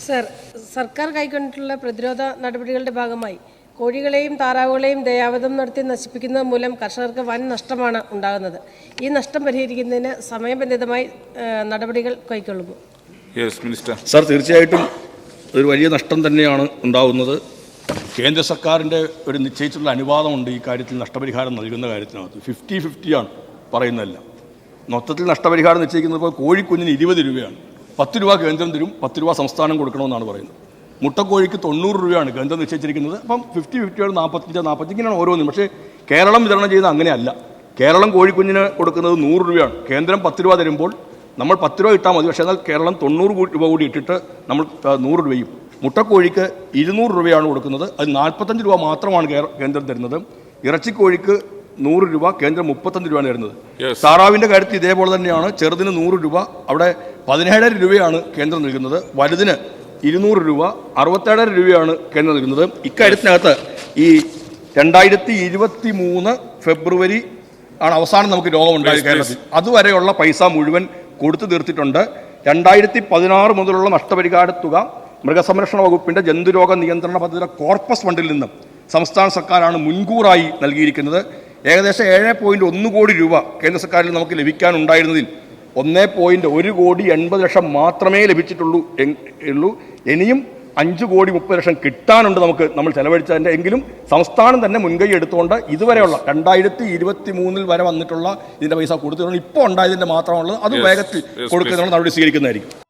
Sir, സർക്കാർ കൈക്കൊണ്ടിട്ടുള്ള പ്രതിരോധ നടപടികളുടെ ഭാഗമായി കോഴികളെയും താറാവുകളെയും ദയാവധം നടത്തി നശിപ്പിക്കുന്നത് മൂലം കർഷകർക്ക് വൻ നഷ്ടമാണ് ഉണ്ടാകുന്നത്. ഈ നഷ്ടം പരിഹരിക്കുന്നതിന് സമയബന്ധിതമായി നടപടികൾ കൈക്കൊള്ളുന്നു. സർ, തീർച്ചയായിട്ടും ഒരു വലിയ നഷ്ടം തന്നെയാണ് ഉണ്ടാകുന്നത്. കേന്ദ്ര സർക്കാരിൻ്റെ ഒരു നിശ്ചയിച്ചിട്ടുള്ള അനുവാദമുണ്ട് ഈ കാര്യത്തിൽ നഷ്ടപരിഹാരം നൽകുന്ന കാര്യത്തിനകത്ത്. 50-50 പറയുന്നതല്ല. മൊത്തത്തിൽ നഷ്ടപരിഹാരം നിശ്ചയിക്കുന്നത് ഇപ്പോൾ കോഴിക്കുഞ്ഞിന് 20 രൂപയാണ്. 10 രൂപ കേന്ദ്രം തരും, 10 രൂപ സംസ്ഥാനം കൊടുക്കണമെന്നാണ് പറയുന്നത്. മുട്ടക്കോഴിക്ക് 90 രൂപയാണ് കേന്ദ്രം നിശ്ചയിച്ചിരിക്കുന്നത്. അപ്പം 50-50 45 ഇങ്ങനെയാണ് ഓരോന്നും. പക്ഷേ കേരളം വിതരണം ചെയ്യുന്നത് അങ്ങനെയല്ല. കേരളം കോഴിക്കുഞ്ഞിന് കൊടുക്കുന്നത് 100 രൂപയാണ്. കേന്ദ്രം 10 രൂപ തരുമ്പോൾ നമ്മൾ 10 രൂപ ഇട്ടാൽ മതി. പക്ഷേ എന്നാൽ കേരളം 90 രൂപ കൂടി ഇട്ടിട്ട് നമ്മൾ 100 രൂപയും. മുട്ടക്കോഴിക്ക് 200 രൂപയാണ് കൊടുക്കുന്നത്. അത് 45 രൂപ മാത്രമാണ് കേന്ദ്രം തരുന്നത്. ഇറച്ചിക്കോഴിക്ക് 100 രൂപ, കേന്ദ്രം 35 രൂപയാണ് തരുന്നത്. താറാവിൻ്റെ കാര്യത്തിൽ ഇതേപോലെ തന്നെയാണ്. ചെറുതിന് 100 രൂപ, അവിടെ 17 രൂപയാണ് കേന്ദ്രം നൽകുന്നത്. വലുതിന് 200 രൂപ, 67 രൂപയാണ് കേന്ദ്രം നൽകുന്നത്. ഇക്കാര്യത്തിനകത്ത് ഈ 2023 ഫെബ്രുവരി ആണ് അവസാനം നമുക്ക് രോഗമുണ്ടായത് കേരളത്തിൽ. അതുവരെയുള്ള പൈസ മുഴുവൻ കൊടുത്തു തീർത്തിട്ടുണ്ട്. 2016 മുതലുള്ള നഷ്ടപരിഹാര തുക മൃഗസംരക്ഷണ വകുപ്പിൻ്റെ ജന്തുരോഗ നിയന്ത്രണ പദ്ധതിയുടെ കോർപ്പസ് ഫണ്ടിൽ നിന്നും സംസ്ഥാന സർക്കാരാണ് മുൻകൂറായി നൽകിയിരിക്കുന്നത്. ഏകദേശം 7.1 കോടി രൂപ കേന്ദ്ര സർക്കാരിൽ നമുക്ക് ലഭിക്കാനുണ്ടായിരുന്നതിൽ 1.1 കോടി 80 ലക്ഷം മാത്രമേ ലഭിച്ചിട്ടുള്ളൂ. ഇനിയും 5 കോടി 30 ലക്ഷം കിട്ടാനുണ്ട് നമ്മൾ ചെലവഴിച്ചതിൻ്റെ. എങ്കിലും സംസ്ഥാനം തന്നെ മുൻകൈ എടുത്തുകൊണ്ട് ഇതുവരെയുള്ള 2023 വരെ വന്നിട്ടുള്ള ഇതിൻ്റെ പൈസ കൊടുത്തിട്ടുണ്ട്. ഇപ്പോൾ ഉണ്ടായതിൻ്റെ മാത്രമുള്ളത് അത് വേഗത്തിൽ കൊടുക്കുന്നതിനുള്ള നടപടി സ്വീകരിക്കുന്നതായിരിക്കും.